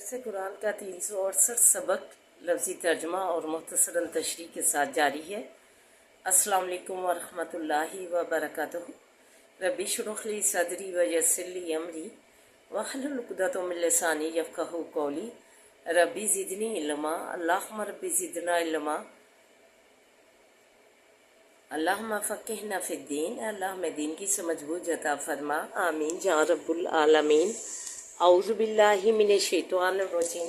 درس قرآن کا 368 سبق لفظی ترجمہ اور مختصراً تشریح کے ساتھ جاری ہے۔ السلام علیکم ورحمۃ اللہ وبرکاتہ۔ ربی اشرح لی صدری ویسر لی امری واحلل عقدۃ من لسانی یفقہوا قولی۔ ربی زدنی علما، اللہم ربی زدنا علما، اللہم فقہنا فی الدین، اللہم دین کی سمجھ بوجھ عطا فرما، آمین یا رب العالمین۔ اعوذ باللہ من الشیطان الرجیم،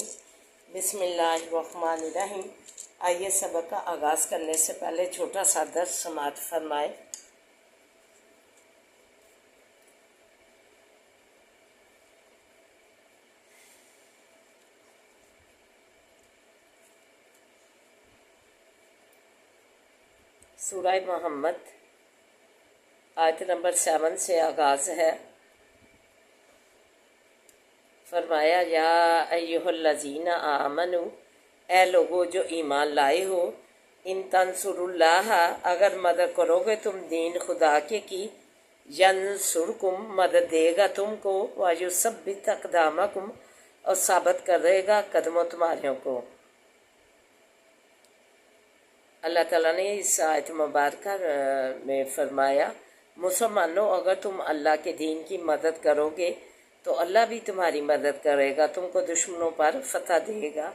بسم اللہ الرحمن الرحیم۔ آئیے سبق کا آغاز کرنے سے پہلے چھوٹا سا درس سماعت فرمائے۔ سورہ محمد آیت نمبر 7 سے آغاز ہے۔ فرمایا یا ایہا الذین آمنوا، اے لوگو جو ایمان لائے ہو، ان تنصروا اللہ، اگر مدد کرو گے تم دین خدا کے کی، ینصرکم، مدد دے گا تم کو، ویثبت اقدامکم، اور ثابت کرے گا قدموں تمہاروں کو۔ اللہ تعالیٰ نے اس آیت مبارکہ میں فرمایا مسلمانوں، اگر تم اللہ کے دین کی مدد کرو گے تو اللہ بھی تمہاری مدد کرے گا، تم کو دشمنوں پر فتح دے گا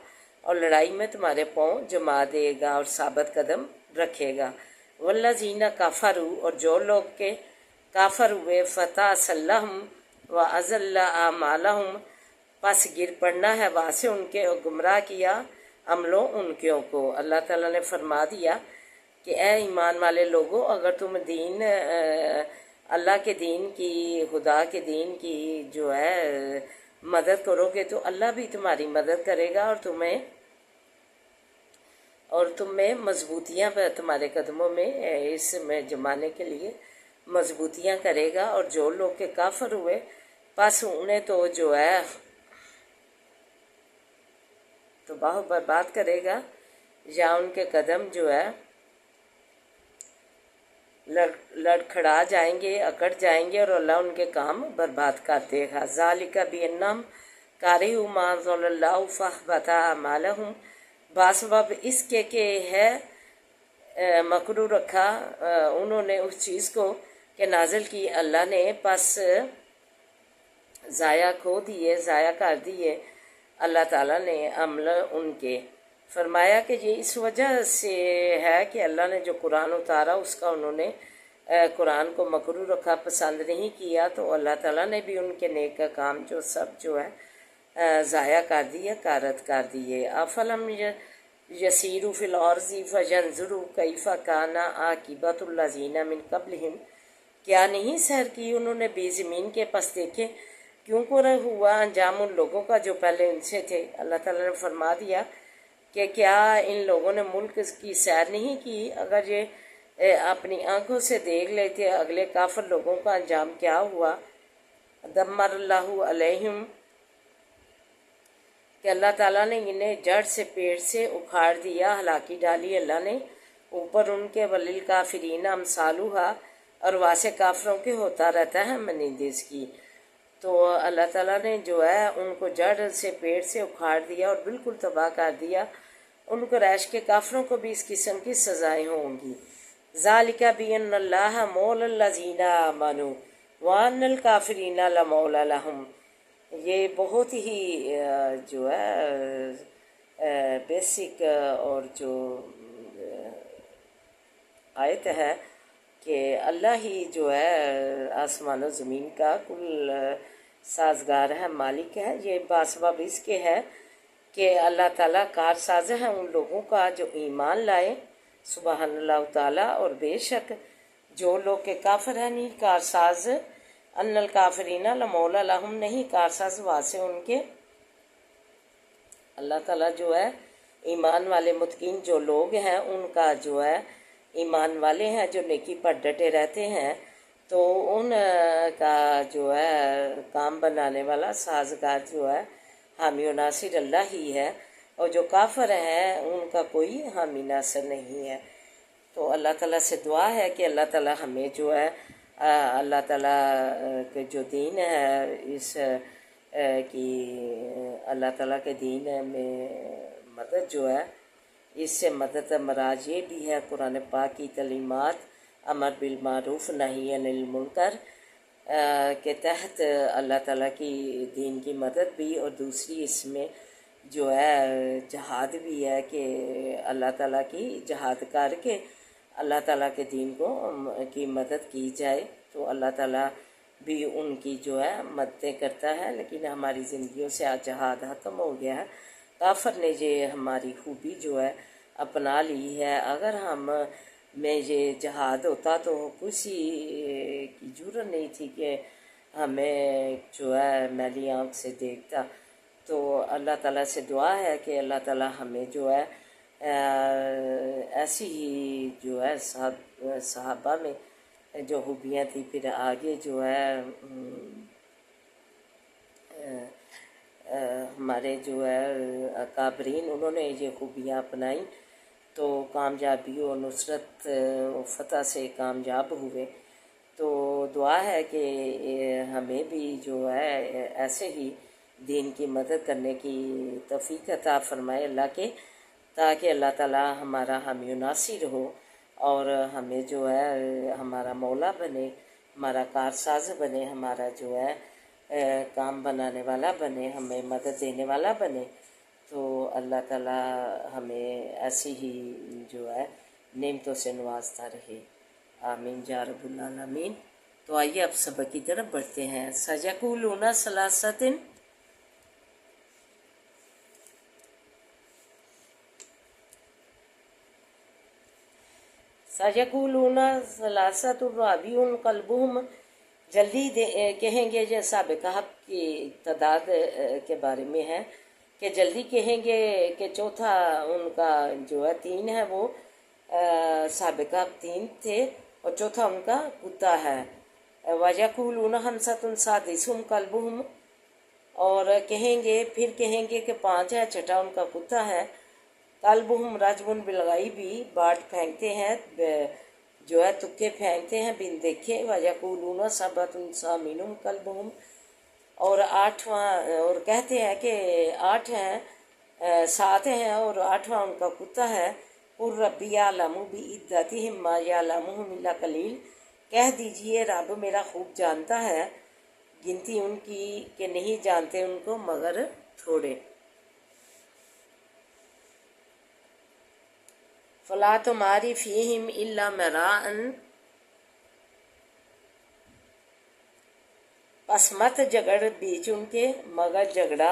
اور لڑائی میں تمہارے پاؤں جما دے گا اور ثابت قدم رکھے گا۔ والذین کفروا، اور جو لوگ کے کافر ہوئے، فَتَأْسَلَّهُمْ وَأَضَلَّ أَعْمَالَهُمْ، پس گر پڑنا ہے واسے ان کے اور گمراہ کیا عملوں ان کو۔ اللہ تعالیٰ نے فرما دیا کہ اے ایمان والے لوگوں، اگر تم دین اللہ کے دین کی، خدا کے دین کی جو ہے مدد کرو گے تو اللہ بھی تمہاری مدد کرے گا اور تم میں مضبوطیاں تمہارے قدموں میں اس میں جمانے کے لیے مضبوطیاں کرے گا۔ اور جو لوگ کے کافر ہوئے پس انہیں تو جو ہے تباہ و برباد کرے گا، یا ان کے قدم جو ہے لڑکھڑا جائیں گے، اکڑ جائیں گے، اور اللہ ان کے کام برباد کر دے گا۔ ذالک بانہم کارہوا ما انزل اللہ فاحبط اعمالہم، باسبب اس کے کہ ہے مکروہ رکھا انہوں نے اس چیز کو کہ نازل کی اللہ نے، پس ضائع کر دیے اللہ تعالیٰ نے عمل ان کے۔ فرمایا کہ یہ اس وجہ سے ہے کہ اللہ نے جو قرآن اتارا اس کا انہوں نے قرآن کو مکروہ رکھا، پسند نہیں کیا، تو اللہ تعالیٰ نے بھی ان کے نیک کام جو ہے ضائع کر دیے، کارت کر دیے۔ افلم یسیروا فی الارض فینظروا کیف کان عاقبۃ الذین من قبلہم، کیا نہیں سیر کی انہوں نے بھی زمین کے، پس دیکھے کیوں کو ہوا انجام ان لوگوں کا جو پہلے ان سے تھے۔ اللہ تعالیٰ نے فرما دیا کہ کیا ان لوگوں نے ملک کی سیر نہیں کی، اگر یہ اپنی آنکھوں سے دیکھ لیتے اگلے کافر لوگوں کا انجام کیا ہوا۔ دمر اللہ علیہم، کہ اللہ تعالیٰ نے انہیں جڑ سے پیڑ سے اکھاڑ دیا، ہلاکی ڈالی اللہ نے اوپر ان کے، وللکافرین امثالھا، اور واسے کافروں کے ہوتا رہتا ہے مانند اس کی۔ تو اللہ تعالیٰ نے جو ہے ان کو جڑ سے پیڑ سے اکھاڑ دیا اور بالکل تباہ کر دیا۔ ان قریش کے کافروں کو بھی اس قسم کی سزائیں ہوں گی۔ ذالک بان اللہ مولی الذین آمنوا وان الکافرین لمولی لہم، یہ بہت ہی جو ہے بیسک اور جو آیت ہے کہ اللہ ہی جو ہے آسمان و زمین کا کل سازگار ہے، مالک ہے۔ یہ باسبب اس کے ہے کہ اللہ تعالیٰ کارساز ہے ان لوگوں کا جو ایمان لائے، سبحان اللہ تعالیٰ۔ اور بے شک جو لوگ کے کافر ہیں نہیں کارساز، ان الکافرین لمولی لہم، نہیں کارساز واسے ان کے۔ اللہ تعالیٰ جو ہے ایمان والے متقین جو لوگ ہیں ان کا جو ہے ایمان والے ہیں جو نیکی پر ڈٹے رہتے ہیں، تو ان کا جو ہے کام بنانے والا سازگار جو ہے حامی و ناصر اللہ ہی ہے، اور جو کافر ہیں ان کا کوئی حامی ناصر نہیں ہے۔ تو اللہ تعالیٰ سے دعا ہے کہ اللہ تعالیٰ ہمیں جو ہے اللہ تعالیٰ کے جو دین ہے اس کہ اللہ تعالیٰ کے دین میں مدد جو ہے، اس سے مدد مراد یہ بھی ہے قرآن پاک کی تعلیمات امر بالمعروف نہی عن المنکر کے تحت اللہ تعالیٰ کی دین کی مدد بھی، اور دوسری اس میں جو ہے جہاد بھی ہے کہ اللہ تعالیٰ کی جہاد کر کے اللہ تعالیٰ کے دین کی مدد کی جائے، تو اللہ تعالیٰ بھی ان کی جو ہے مددیں کرتا ہے۔ لیکن ہماری زندگیوں سے آج جہاد ختم ہو گیا ہے، کافر نے یہ ہماری خوبی جو ہے اپنا لی ہے۔ اگر ہم میں یہ جہاد ہوتا تو کسی کی جرت نہیں تھی کہ ہمیں جو ہے میلی آنکھ سے دیکھتا۔ تو اللہ تعالیٰ سے دعا ہے کہ اللہ تعالیٰ ہمیں جو ہے ایسی ہی جو ہے صحابہ میں جو خوبیاں تھیں، پھر آگے جو ہے ہمارے جو ہے اکابرین انہوں نے یہ خوبیاں اپنائیں تو کامیابی و نصرت و فتح سے کامیاب ہوئے۔ تو دعا ہے کہ ہمیں بھی جو ہے ایسے ہی دین کی مدد کرنے کی توفیق عطا فرمائے اللہ کے، تاکہ اللہ تعالیٰ ہمارا حامی و ناصر ہو اور ہمیں جو ہے ہمارا مولا بنے، ہمارا کارساز بنے، ہمارا جو ہے کام بنانے والا بنے، ہمیں مدد دینے والا بنے۔ تو اللہ تعالیٰ ہمیں ایسی ہی جو ہے نعمتوں سے نوازتا رہے، آمین یا رب العالمین۔ تو آئیے اب سبق کی طرف بڑھتے ہیں۔ سَيَقُولُونَ ثَلَاثَةٌ، سَيَقُولُونَ ثَلَاثَةٌ رَابِعُهُمْ قَلْبُهُمْ، جلدی کہیں گے، یہ اصحاب کہف کی تعداد کے بارے میں ہے کہ جلدی کہیں گے کہ چوتھا ان کا جو ہے 3 ہے، وہ اصحاب کہف 3 تھے اور چوتھا ان کا کتا ہے۔ وَيَقُولُونَ خَمْسَةٌ سَادِسُهُمْ كَلْبُهُمْ، اور کہیں گے پھر کہیں گے کہ 5 ہے، چھٹا ان کا کتا ہے۔ کلبہم رجم بالغیب، باٹ پھینکتے ہیں جو ہے تکے پھینکتے ہیں بن دیکھے۔ وَيَقُولُونَ سَبْعَةٌ ثَامِنُهُمْ كَلْبُهُمْ، اور 8واں، اور کہتے ہیں کہ 8 ہیں، 7 ہیں اور 8واں ان کا کتا ہے۔ قُلْ رَبِّ يَعْلَمُ بِعِدَّتِهِم مَّا يَعْلَمُهُمْ إِلَّا قَلِيلٌ، کہہ دیجئے رب میرا خوب جانتا ہے گنتی ان کی کہ نہیں جانتے ان کو مگر تھوڑے۔ فَلَا تُمَارِ فِيهِمْ إِلَّا مِرَاءً، پس مت جھگڑ بیچ ان کے مگر جھگڑا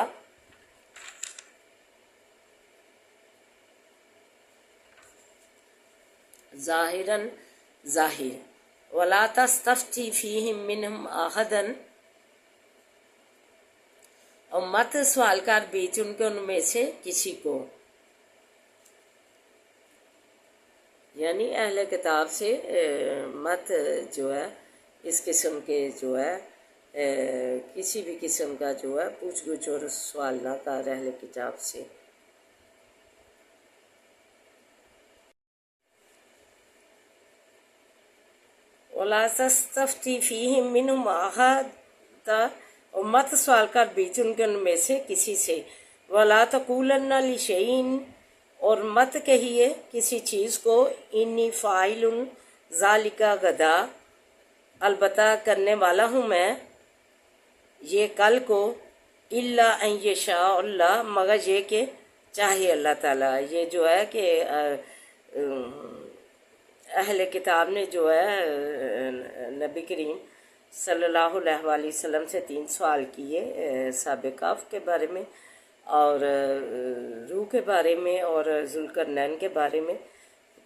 ظاہراً ظاہر۔ وَلَا تَسْتَفْتِ فِيهِمْ مِنْهُمْ أَحَدًا، اور مت سوال کر بیچ ان کے ان میں سے کسی کو، یعنی اہل کتاب سے مت جو ہے اس قسم کے جو ہے کسی بھی قسم کا جو ہے پوچھ گچھ اور سوال نہ کر اہل کتاب سے۔ وَلَا تَسْتَفْتِ فِيهِمْ مِنْهُمْ أَحَدًا، اور مت سوال کر بیچ ان کے ان میں سے کسی سے۔ وَلَا تَقُولَنَّ لِشَيْءٍ، اور مت کہیے کسی چیز کو، انی فاعل ذالک غدا، البتہ کرنے والا ہوں میں یہ کل کو، الا ان یشاء اللہ، مگر یہ کہ چاہے اللہ تعالیٰ۔ یہ جو ہے کہ اہل کتاب نے جو ہے نبی کریم صلی اللہ علیہ وآلہ وسلم سے 3 سوال کیے، اصحاب کہف کے بارے میں اور روح کے بارے میں اور ذوالقرنین کے بارے میں۔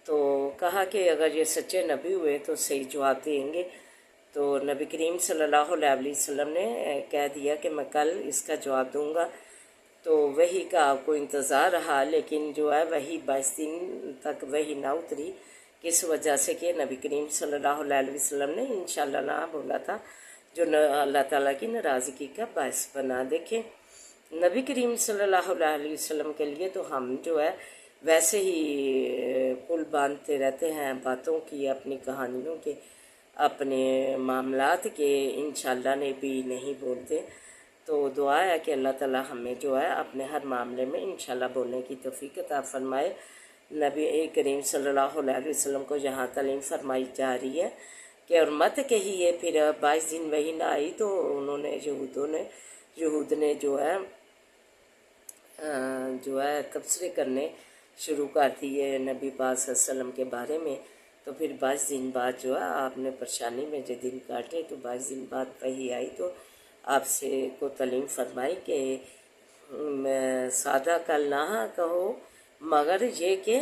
تو کہا کہ اگر یہ سچے نبی ہوئے تو صحیح جواب دیں گے۔ تو نبی کریم صلی اللہ علیہ وسلم نے کہہ دیا کہ میں کل اس کا جواب دوں گا۔ تو وحی کا آپ کو انتظار رہا، لیکن جو ہے وحی 22 دن تک وحی نہ اتری، کس وجہ سے کہ نبی کریم صلی اللہ علیہ وسلم نے انشاءاللہ نہ بولا تھا، جو اللہ تعالیٰ کی ناراضگی کا باعث بنا۔ دیکھیں نبی کریم صلی اللہ علیہ وسلم کے لیے تو ہم جو ہے ویسے ہی پل باندھتے رہتے ہیں باتوں کی، اپنی کہانیوں کے، اپنے معاملات کے، انشاءاللہ نے بھی نہیں بولتے۔ تو دعا ہے کہ اللہ تعالیٰ ہمیں جو ہے اپنے ہر معاملے میں انشاءاللہ بولنے کی توفیق عطا فرمائے۔ نبی کریم صلی اللہ علیہ وسلم کو یہاں تعلیم فرمائی جا رہی ہے کہ اور مت کہیے، پھر 22 دن وہی نہ آئی تو انہوں نے یہود نے جو ہے تبصرے کرنے شروع کر دیے نبی پاک صلی اللہ علیہ وسلم کے بارے میں۔ تو پھر 22 دن بعد جو ہے آپ نے پریشانی میں جو دن کاٹے تو 22 دن بعد وہی آئی تو آپ سے کو تعلیم فرمائی کہ سادہ کل نہ کہو مگر یہ کہ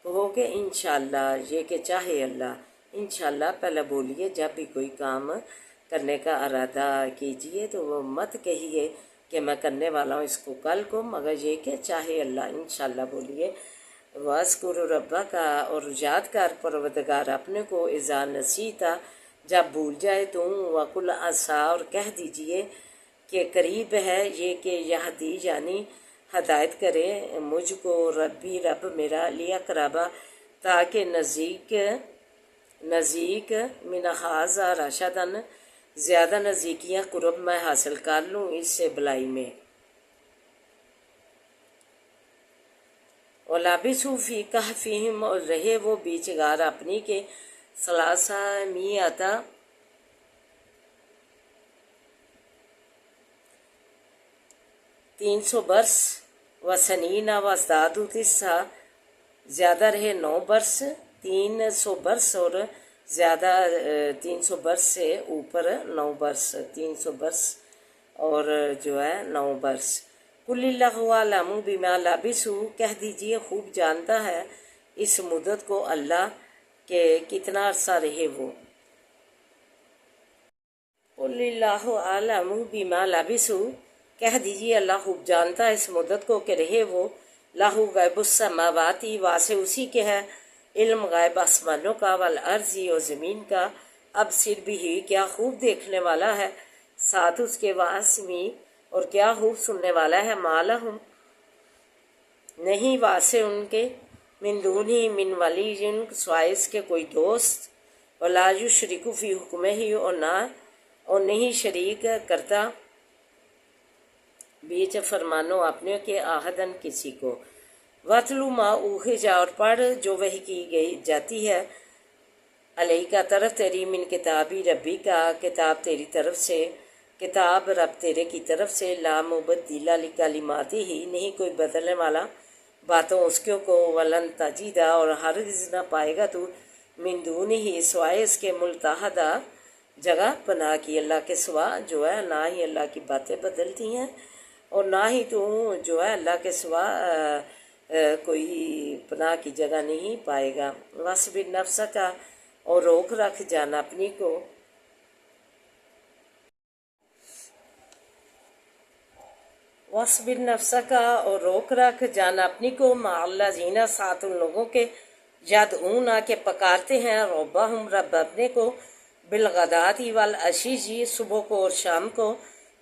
کہو کہ انشاءاللہ، یہ کہ چاہے اللہ۔ انشاءاللہ پہلے بولیے، جب بھی کوئی کام کرنے کا ارادہ کیجئے تو وہ مت کہیے کہ میں کرنے والا ہوں اس کو کل کو، مگر یہ کہ چاہے اللہ۔ انشاءاللہ بولیے۔ وَاذْكُرْ رَبَّكَ، اور یاد کر پروردگار اپنے کو، اذا نسیتا، جب بھول جائے تو، وَقُلْ عَسَىٰ، اور کہہ دیجئے کہ قریب ہے یہ کہ یہدی یعنی ہدایت کرے مجھ کو، ربی رب میرا، لیقربا تاکہ نزدیک من ھذا رشدن، زیادہ نزدیکیاں قرب میں حاصل کر لوں اس سے بلائی میں۔ وَلَبِثُوا فِی کَہْفِہِمْ، اور رہے وہ بیچ غار اپنی کے، ثلاثمائۃ 300 برس، وسنین وازدادوا تسعا، زیادہ رہے 9 برس، 300 برس اور زیادہ 300 برس سے اوپر 9 برس، 300 برس اور جو ہے 9 برس۔ قُلِ اللَّهُ أَعْلَمُ بِمَا لَبِثُوا، کہہ دیجئے خوب جانتا ہے اس مدت کو اللہ کہ کتنا عرصہ رہے وہ۔ قُلِ اللَّهُ أَعْلَمُ بِمَا لَبِثُوا، کہہ دیجئے اللہ خوب جانتا ہے اس مدت کو کہ رہے وہ۔ لَهُ غیب السماوات، واسع اسی کے ہے علم غیب آسمانوں کا، والارض اور زمین کا، اب صر بھی کیا خوب دیکھنے والا ہے ساتھ اس کے، واسمی اور کیا خوب سننے والا ہے، مالہم نہیں واسع ان کے، من دونی من ولی سوائے اس کے کوئی دوست، ولا یشرک فی حکمہ، اور نہیں شریک کرتا بیچ فرمانوں اپنے کے، آہدن کسی کو۔ وَاتْلُ مَا أُوحِیَ، اور پڑھ جو وحی کی گئی جاتی ہے، علیہ کا طرف تیری، من کتابی ربی کا، کتاب تیری طرف سے، کتاب رب تیرے کی طرف سے، لا مبدل لکلماتہ، نہیں کوئی بدلنے والا باتوں اس کے کو، ولن تجد، اور ہرگز نہ پائے گا تو، من دونہ سوائے اس کے، ملتحدہ جگہ پناہ کی، اللہ کے سوا جو ہے نہ ہی اللہ کی باتیں بدلتی ہیں اور نہ ہی تو جو ہے اللہ کے سوا کوئی پناہ کی جگہ نہیں پائے گا۔ وَاصْبِرْ نَفْسَکَ، اور روک رکھ جان اپنی کو، وَاصْبِرْ نَفْسَکَ، اور روک رکھ جان اپنی کو، مع الذین، ساتھ ان لوگوں کے، یدعون کہ پکارتے ہیں، ربہم رب اپنے کو، بالغداۃ والعشی، صبح کو اور شام کو،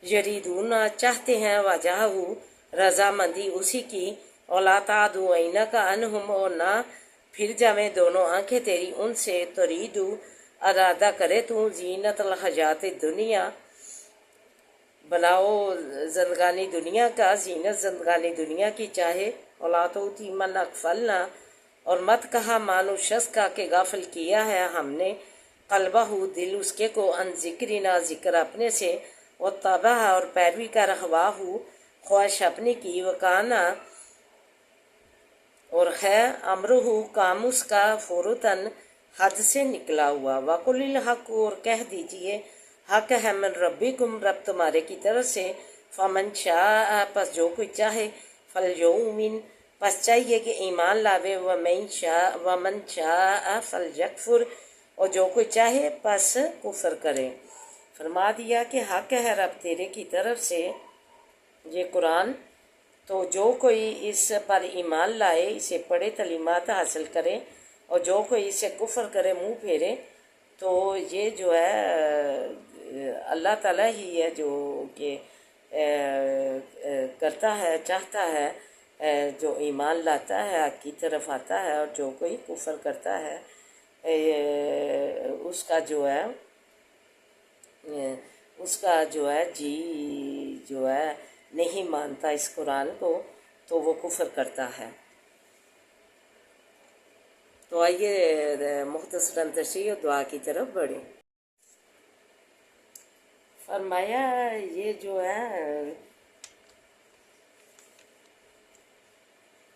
یریدون چاہتے ہیں، وجہہ رضامندی اسی کی، ولا تعد عینک عنہم، اور نہ پھر جاویں دونوں آنکھیں تیری ان سے، ترید ارادہ کرے تو، زینت الحیات الدنیا بناؤ زندگانی دنیا کا، زینت زندگانی دنیا کی چاہے، ولا تؤتی من اغفلنا، اور مت کہا مانو شخص کا کہ غافل کیا ہے ہم نے، قلبہ دل اس کے کو، ان ذکرنا ذکر اپنے سے، واتبع اور پیروی کر، ہواہ خواہش اپنی کی، وکانا اور ہے، امرہ کام اس کا، فرطن حد سے نکلا ہوا، وقل الحق، اور کہہ دیجئے حق ہے، من ربکم رب تمہارے کی طرف سے، فمن شاء پس جو کوئی چاہے، فلیؤمن پس چاہیے کہ ایمان لاوے، ومن شاء فلیکفر اور جو کوئی چاہے پس کفر کرے۔ فرما دیا کہ حق ہے رب تیرے کی طرف سے یہ قرآن، تو جو کوئی اس پر ایمان لائے، اسے پڑھے، تعلیمات حاصل کرے، اور جو کوئی اسے کفر کرے، منہ پھیرے، تو یہ جو ہے اللہ تعالیٰ ہی ہے جو کہ کرتا ہے، چاہتا ہے، جو ایمان لاتا ہے حق کی طرف آتا ہے، اور جو کوئی کفر کرتا ہے اس کا جو ہے اس کا جو ہے جو ہے نہیں مانتا اس قرآن کو تو وہ کفر کرتا ہے۔ تو آئیے مختصراً تشریح و دعا کی طرف بڑھیں۔ فرمایا یہ جو ہے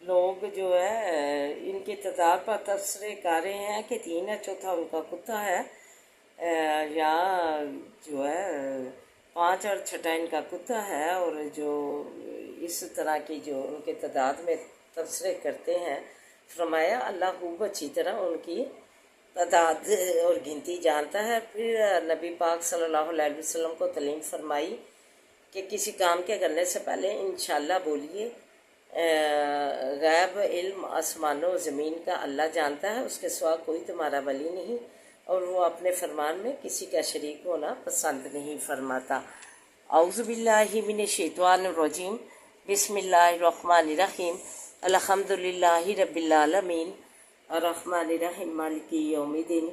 لوگ جو ہے ان کی تعداد پر تبصرے کر رہے ہیں کہ 3 ہے، چوتھا ان کا کتا ہے، یا جو ہے 5 اور چھٹا ان کا کتا ہے، اور جو اس طرح کی جو ان کے تعداد میں تبصرے کرتے ہیں، فرمایا اللہ خوب اچھی طرح ان کی تعداد اور گنتی جانتا ہے۔ پھر نبی پاک صلی اللہ علیہ وسلم کو تعلیم فرمائی کہ کسی کام کے کرنے سے پہلے انشاءاللہ بولیے، غیب علم آسمان و زمین کا اللہ جانتا ہے، اس کے سوا کوئی تمہارا ولی نہیں، اور وہ اپنے فرمان میں کسی کا شریک ہونا پسند نہیں فرماتا۔ اعوذ باللہ من الشیطان الرجیم، بسم اللہ الرحمن الرحیم، الحمدللہ رب العالمین، الرحمن الرحیم، مالک یوم الدین،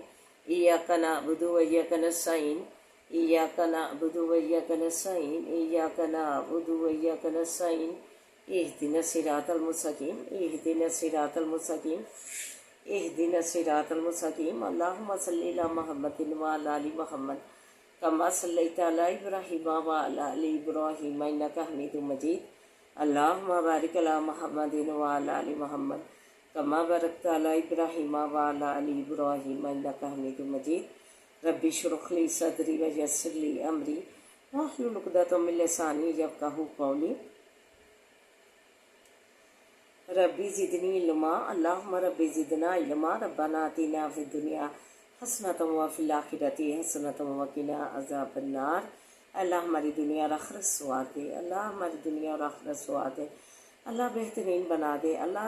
ایاک نعبد و ایاک نستعین، ایاک نعبد و ایاک نستعین، ایاک نعبد و ایاک نستعین، اهدنا الصراط المستقیم، اهدنا الصراط المستقیم، اهدنا الصراط المستقیم، اللهم صل علی محمد وعلی آل محمد کما صلیت علی ابراہیم وعلی آل ابراہیم انک حمید مجید، اللهم بارک علی محمد وعلی آل محمد کما بارکت علی ابراہیم وعلی آل ابراہیم انک حمید مجید، رب اشرح لی صدری ویسر لی امری واحلل عقدۃ من لسانی یفقہوا قولی، ربی زدنی علما، اللہم ربی زدنا علما، ربنا آتنا فی الدنیا حسنۃ وفی الآخرۃ حسنۃ وقنا عذاب النار۔ اللہ ہماری دنیا اور آخرت سواد دے، اللہ ہماری دنیا اور آخرت سواد دے، اللہ بہترین بنا دے، اللہ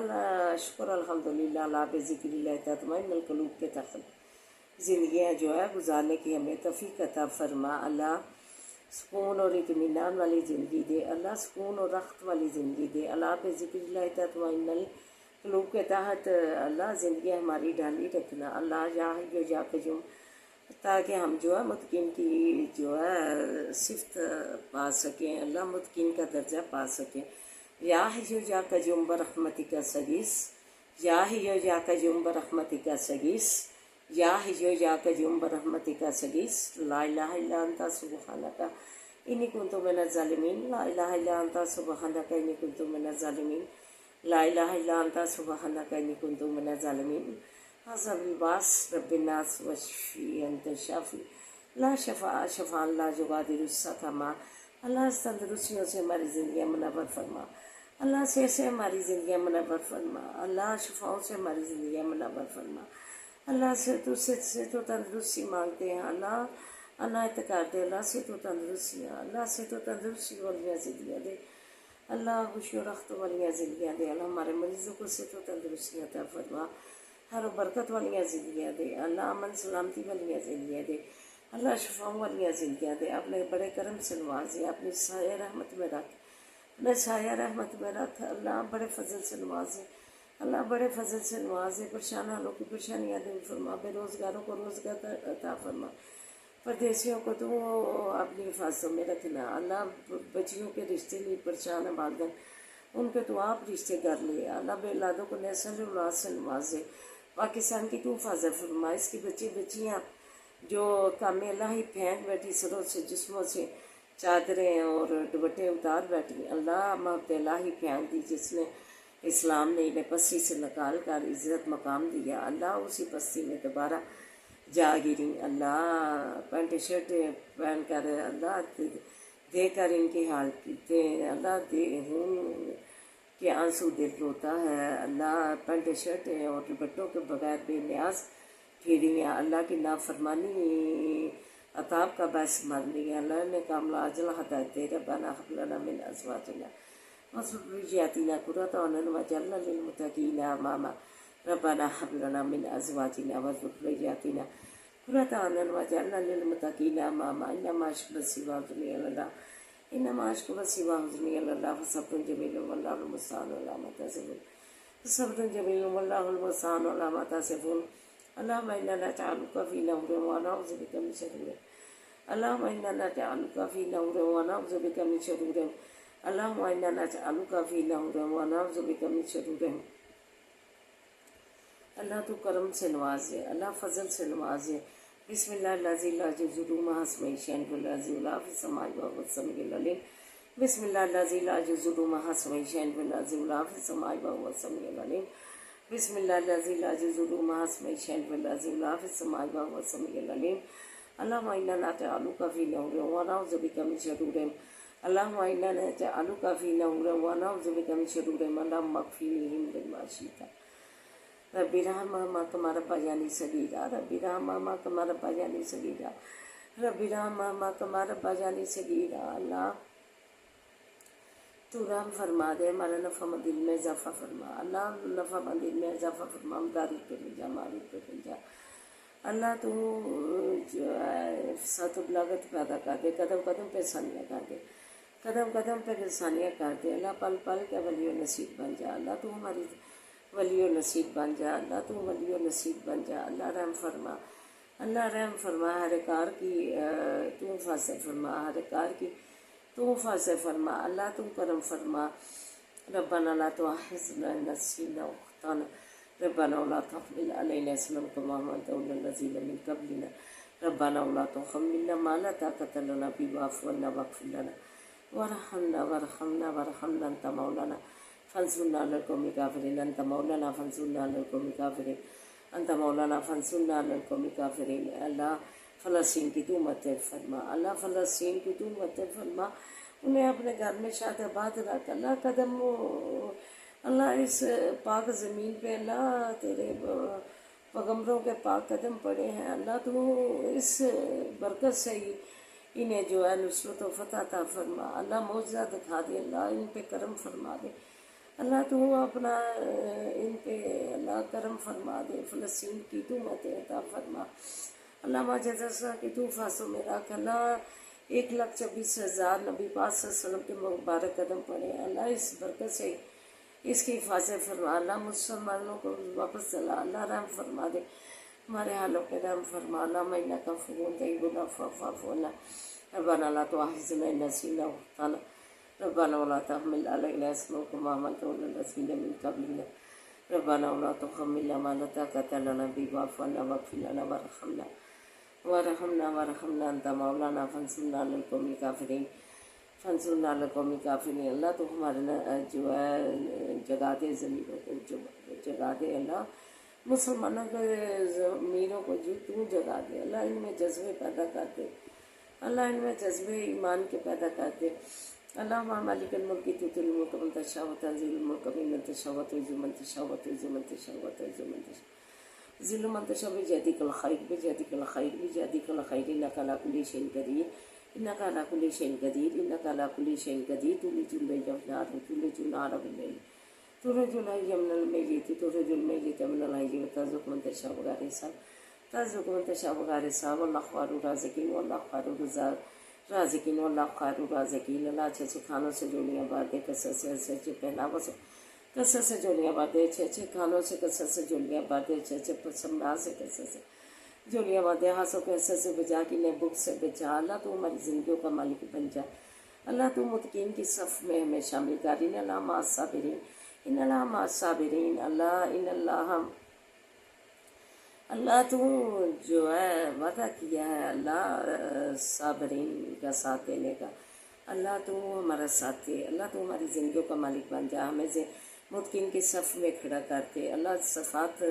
شکر الحمدللہ، اللہ بذکر اللہ تطمئن القلوب کے تحت زندگیاں جو ہے گزارنے کی ہمیں توفیق عطا فرما، اللہ سکون اور اطمینان والی زندگی دے، اللہ سکون اور رخت والی زندگی دے، اللہ پہ ذکر اللہ تطمئن القلوب کے تحت اللہ زندگی ہماری ڈالی رکھنا، اللہ یا حی یا قیوم، تاکہ ہم جو ہے متقین کی جو ہے صفت پا سکیں، اللہ متقین کا درجہ پا سکیں۔ یا حی یا قیوم برحمتک استغیث، یا حی یا قیوم برحمتک استغیث، یا حی یا قیوم برحمتک استغیث، لا الہ الا انت سبحانک انی کنت من الظالمین، لا الہ الا انت سبحانک انی کنت من الظالمین، لا الہ الا انت سبحانک انی کنت من الظالمین، حسب الباس رب الناس وشفی انت شافی، لا شفاء شفاء لا یغادر سقما، اللہ اس تندرستیوں سے ہماری زندگیاں منور فرما، اللہ سے ہماری زندگیاں منور فرما، اللہ شفاؤں سے ہماری زندگیاں منور فرما، اللہ سے تو تندرستی مانگتے ہیں، اللہ عنایت کر دے، اللہ سے تو تندرستیاں، اللہ سے تو تندرستی والیاں زندگیاں دے، اللہ خوشی و رخت والیاں زندگیاں دے، اللہ ہمارے مریضوں کو سے تو تندرستیاں عطا فرما، ہر برکت والیاں زندگیاں دے، اللہ امن سلامتی والیاں زندگیاں دے، اللہ شفاؤں والیاں زندگیاں دے، اپنے بڑے کرم سے نوازے، اپنی سایہ رحمت میں رکھ، اپنے سایہ رحمت میں رکھ، اللہ بڑے فضل سے نوازے، اللہ بڑے فضل سے نوازے، پریشان حالوں کی پریشانیاں دور فرما، بے روزگاروں کو روزگار عطا فرما، پردیسیوں کو تو اپنی حفاظتوں میں رکھنا، اللہ بچیوں کے رشتے لیے پریشان ہے والدین، ان کے تو آپ رشتے کر لے، اللہ بے اولادوں کو نسل اولاد سے نوازے، پاکستان کی تو حفاظت فرما، اس کی بچیاں جو کام اللہ ہی پھینک بیٹھی سروں سے جسموں سے چادریں اور دوپٹے اتار بیٹھی، اللہ محبت اللہ ہی پھینک دی، جس نے اسلام نے انہیں پستی سے نکال کر عزت مقام دیا، اللہ اسی پستی میں دوبارہ جا گری، اللہ پینٹ شرٹ پہن کر اللہ دے کر ان کی حالت اللہ ہوں کہ آنسو دل روتا ہے، اللہ پینٹ شرٹ اور دوپٹوں کے بغیر بے نیاز پھیری ہیں، اللہ کی نافرمانی عطاب کا باعث بن رہی ہے، اللہ نے کاملہ عاجل ہدایت دے، ربنا ہب لنا من ازواجنا وذرياتنا قرة اعين واجعلنا للمتقين اماما، ربنا هب لنا من ازواجنا وذرياتنا قرة اعين واجعلنا للمتقين اماما، انما اشكو سوى حزني الى الله، انما اشكو سوى حزني الى الله، فصبر جميل والله المستعان على ما تصفون، فصبر جميل والله المستعان على ما تصفون، اللهم انا نجعلك في نور ونعوذ بك من شر، اللهم إنا نجعلك في نور ونعوذ بك من شرورهم. اللهم إنا نجعلك في نور ونعوذ بك من شرورهم. اللہ تو کرم سے نوازے، اللہ فضل سے نوازے. بسم اللہ الذی لا یضر مع اسمہ شیء فی الارض ولا فی السماء وهو السمیع العلیم. بسم اللہ الذی لا یضر مع اسمہ شیء فی الارض ولا فی السماء وهو السمیع العلیم. بسم اللہ الذی لا یضر مع اسمہ شیء فی الارض ولا فی السماء وهو السمیع العلیم. اللهم إنا نجعلك في نور ونعوذ بك من شرورهم. اللهم إنا نجعلك في نور ونعوذ بك من شرورهم. اللهم اكفنيهم بما شئت. رب ارحمهما كما ربياني صغيرا. رب ارحمهما كما ربياني صغيرا. رب ارحمهما كما ربياني صغيرا. اللہ تو رحم فرما دے، ہمارا نفع دل میں اضافہ فرما. اللہ نفع دل میں اضافہ فرما. مداری پہ مل جا، معروف پہ مل جا. اللہ تو جو ہے سات بلاغت پیدا کر دے، قدم قدم پہ آسانیاں کر دے، قدم قدم پہ آسانیاں کر دے. اللہ پل پل کے ولی و نصیب بن جا. اللہ تو ہماری ولی و نصیب بن جا. اللہ تو ولی و نصیب بن جا. اللہ رحم فرما. اللہ رحم فرما. ہر کار کی تو حفاظت فرما. ہر کار کی تو حفاظت فرما. اللہ تو کرم فرما. ربنا لا تؤاخذنا إن نسينا وأخطأنا. ربنا ولا تحمل علينا إصرا كما حملته على الذين من قبلنا. ربنا ولا تحملنا ما لا طاقة لنا به واعف عنا واغفر لنا وارحمنا أنت مولانا فانصرنا على القوم الكافرين. أنت مولانا فانصرنا على القوم الكافرين. أنت مولانا فانصرنا على القوم الكافرين. اللہ فلسطین کی تو مدد فرما. اللہ فلسطین کی تو مدد فرما. انہیں اپنے گھر میں شاد آباد رکھ. اللہ قدم اللہ اس پاک زمین پہ اللہ تیرے پیغمبروں کے پاک قدم پڑے ہیں. اللہ تو اس برکت سے ہی انہیں جو ہے نصرت و فتح عطا فرما. اللہ معجزہ دکھا دے. اللہ ان پہ کرم فرما دے. اللہ تو اپنا ان پہ اللہ کرم فرما دے. فلسطین کی تو مدد عطا فرما. اللہ معجزہ کی تو فاسوں میں رکھ. اللہ 1,24,000 نبی پاک صلی اللہ علیہ وسلم کے مبارک قدم پڑے ہیں. اللہ اس برکت سے اس کی حفاظت فرما. اللہ مسلمانوں کو واپس چلا. اللہ رحم فرما دے. ہمارے حالوں پہ رحم فرما. اللہ مینہ کا فون دے گنا فاف ہونا. ربنا لا تؤاخذنا إن نسينا وأخطأنا. ربنا ولا تحمل علينا إصرا كما حملته على الذين من قبلنا. ربنا ولا تحملنا ما لا طاقة لنا به واعف عنا واغفر لنا وارحمنا أنت مولانا فانصرنا على القوم الكافرين. فانصرنا على القوم الكافرين. اللہ تو ہمارے جو ہے جگا دے، زمینوں کو جگا دے. اللہ مسلمانوں کے ضمیروں کو جو تو جگا دے. اللہ ان میں جذبے پیدا کر دے. اللہ ان میں جذبے ایمان کے پیدا کر دے. اللہ مالک الملک تؤتی الملک من تشاء وتنزع الملک ممن تشاء وتعز من تشاء وتعز من تشاء وتعز من تشاء ذل من تشاء بيدك الخير بيدك الخير بيدك الخير إنك على كل شيء قدير. إنك على كل شيء قدير. إنك على كل شيء قدير. تولج الليل في النهار وتولج النهار في الليل. تخرج الحي من الميت تخرج الميت من الحي وترزق من تشاء بغير حساب. ترزق من تشاء بغير حساب. والله خير الرازقين. والله خير الرازقين. والله خير الرازقين. اللہ اچھے اچھے کھانوں سے جوڑیاں باندھے، کثرت سے اچھے اچھے پہناووں سے کثرت سے جوڑیاں باندھے، اچھے اچھے کھانوں سے کثرت سے جوڑیاں باندھے، اچھے اچھے پسماں سے کثرت سے جوڑیاں باندھے، ہاتھوں کے حسد سے بچا، کنے بک سے بچا. اللہ تو ہماری زندگیوں کا مالک بن جا. اللہ تو متقین کی صف میں ہمیں شامل کر. ان اللہ مع الصابرین. ان اللہ مع الصابرین. اللہ تو جو ہے وعدہ کیا ہے اللہ صابرین کا ساتھ دینے کا. اللہ تو ہمارا ساتھ دے. اللہ تو ہماری زندگیوں کا مالک بن جا. ہمیں سے متقین کی صف میں کھڑا کرتے. اللہ صفات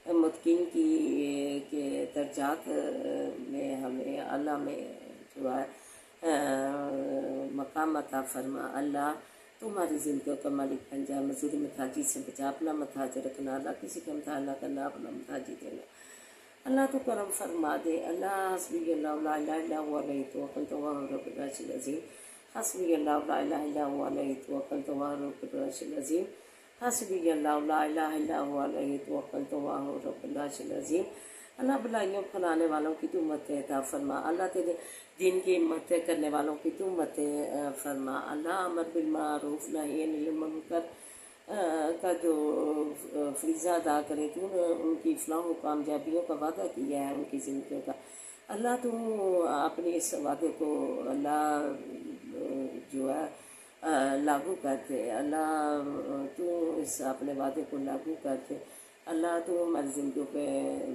متقین کی کے درجات میں ہمیں اللہ میں جو ہے مقام عطا فرما. اللہ تمہاری زندگیوں کا مالک بن جا. مزدوری محتاجی سے بچا. اپنا محتاج رکھنا. اللہ کسی کا محتاج نہ کرنا. اپنا محتاجی دینا. اللہ تو کرم فرما دے. اللہ حسبی اللہ لا الہ الا هو علیہ توکلت وهو رب العرش العظیم. حسبی اللہ لا الہ الا هو علیہ توکلت وهو رب العرش العظیم. حسبی اللہ لا الہ الا هو علیہ توکلت وهو رب العرش العظیم. اللہ بلائیوں پھیلانے والوں کی تو مدد عطا فرما. اللہ تیرے دین کی مدد کرنے والوں کی تو مدد فرما. اللہ امر بالمعروف نہی عن المنکر کا جو فریضہ ادا کرے تو نے ان کی فلاح و کامیابیوں کا وعدہ کیا ہے ان کی زندگیوں کا. اللہ تو اپنے اس وعدے کو اللہ جو ہے لاگو کر دے، اللہ تو اس اپنے وعدے کو لاگو کر دے، اللہ تو ہماری زندگیوں پہ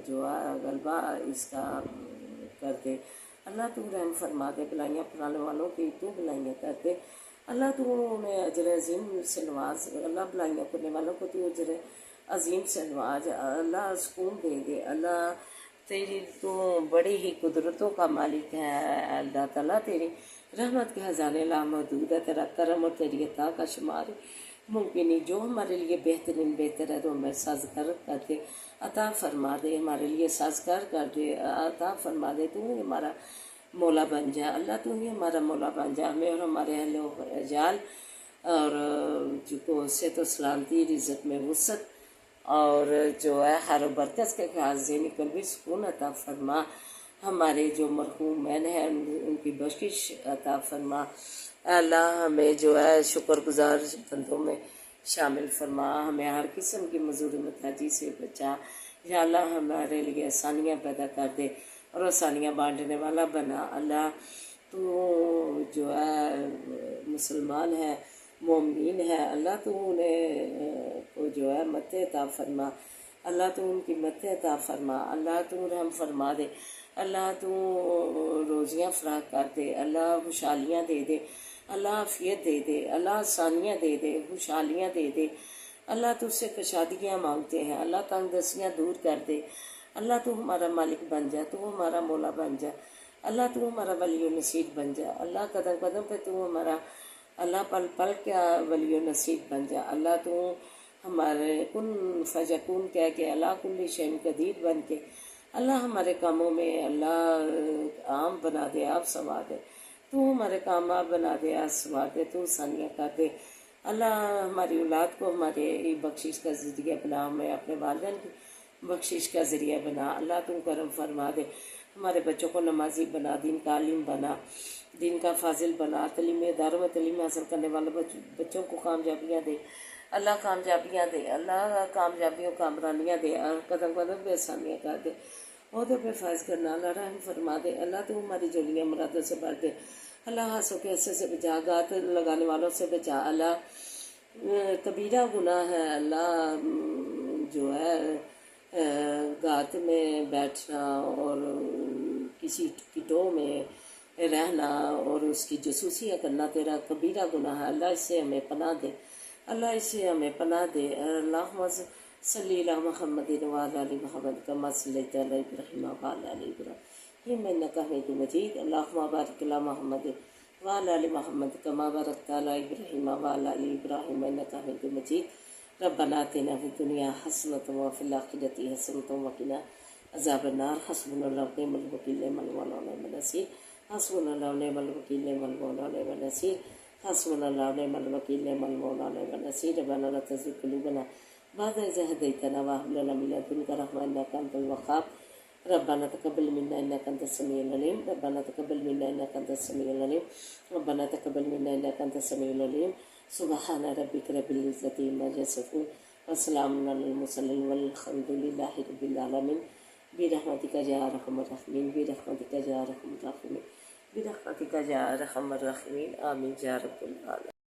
جو ہے غلبہ اس کا کر دے، اللہ تو رحم فرما دے، بلائیاں پھیلانے والوں کی تو بلائیاں کر دے، اللہ تو انہیں اجر عظیم سے نواز، اللہ بلائیاں کرنے والوں کو تو اجر عظیم سے نواز، اللہ سکون دے دے، اللہ تیری تو بڑی ہی قدرتوں کا مالک ہے اللہ تعالیٰ، تیری رحمت کے خزانے لامحدود ہے، تیرا کرم اور تیری عطا کا شمار ممکن نہیں، جو ہمارے لیے بہترین بہتر ہے تو ہمیں سازگار کر دے، عطا فرما دے، ہمارے لیے سازگار کر دے، عطا فرما دے، تو ہی ہمارا مولا بن جائے، اللہ تو ہی ہمارا مولا بن جائے، ہمیں اور ہمارے اہل و عیال اور جو کو صحت و سلامتی، رزق میں وسعت اور جو ہے ہر برکت کے خیال ذہنی قلبی سکون عطا فرما، ہمارے جو مرحوم مین ہیں ان کی بخشش عطا فرما، اللہ ہمیں جو ہے شکر گزار بندوں میں شامل فرما، ہمیں ہر قسم کی مزور محتاجی سے بچا، یا اللہ ہمارے لیے آسانیاں پیدا کر دے اور آسانیاں بانٹنے والا بنا، اللہ تو جو ہے مسلمان ہے، مومنین ہے، اللہ تو انہیں کو جو ہے مت عطا فرما، اللہ تو ان کی مت عطا فرما، اللہ تو رحم فرما دے، اللہ تو روزیاں فراق کر دے، اللہ خوشحالیاں دے دے، اللہ عافیت دے دے، اللہ آسانیاں دے دے، خوشحالیاں دے دے، اللہ تو اس سے کشادگیاں مانگتے ہیں، اللہ تنگ دستیاں دور کر دے، اللہ تو ہمارا مالک بن جائے، تو ہمارا مولا بن جائے، اللہ تو ہمارا ولی و نصیر بن جائے، اللہ قدم قدم پہ تو ہمارا، اللہ پل پل کیا ولی و نصیر بن جائے، اللہ تو ہمارے کن فیکون کہہ کے اللہ کل شیء قدیر بن کے اللہ ہمارے کاموں میں اللہ عام بنا دے، آپ سنوار دے، تو ہمارے کام آپ بنا دے، آپ سنوار دے، تو آسانیاں کر دے، اللہ ہماری اولاد کو ہمارے بخشش کا ذریعہ بنا، ہمیں اپنے والدین کی بخشش کا ذریعہ بنا، اللہ تم کرم فرما دے، ہمارے بچوں کو نمازی بنا، دین کا عالم بنا، دین کا فاضل بنا، تعلیم اداروں میں تعلیم حاصل کرنے والے بچوں کو کامیابیاں دے، اللہ کامیابیاں دے، اللہ کامیابیوں کامرانیاں دے، اور قدم قدم پہ آسانیاں کر دے، عہدے پہ فائز کرنا، اللہ رحم فرما دے، اللہ تو ہماری جولیاں مرادوں سے بھر دے، اللہ ہنسوں کے حصے سے بچا، گات لگانے والوں سے بچا، اللہ کبیرہ گناہ ہے اللہ جو ہے گات میں بیٹھنا اور کسی کٹوں میں رہنا اور اس کی جاسوسیاں کرنا تیرا کبیرہ گناہ ہے، اللہ اس سے ہمیں پناہ دے، اللہ اس سے ہمیں پناہ دے، اللہم صلی علی محمد وعلی آل محمد کما صلیت علی ابراہیم وعلی آل ابراہیم انک حمید مجید، اللہم بارک علی محمد وعلی آل محمد کما بارکت علی ابراہیم وعلی آل ابراہیم انک حمید مجید، ربنا آتنا فی الدنیا حسنۃ وفی الآخرۃ حسنۃ وقنا عذاب النار، حسبنا اللہ ونعم الوکیل نعم المولا ونعم النصیر، حسبنا اللہ ونعم الوکیل نعم المولا ونعم النصیر، حسبنا اللہ ونعم الوکیل نعم المولا ونعم النصیر، ربنا لا تزغ قلوبنا بعد إذ هديتنا وهب لنا من لدنك رحمة إنك أنت الوهاب، ربنا تقبل منا إنك أنت السميع العليم، ربنا تقبل منا إنك أنت السميع العليم، ربنا تقبل منا إنك أنت السميع العليم، سبحان ربك رب العزة عما يصفون وسلام على المرسلين والحمد لله رب العالمين، برحمتك يا أرحم الراحمين، برحمتك يا أرحم الراحمين، برحمتك يا أرحم الراحمين، آمين يا رب العالمين.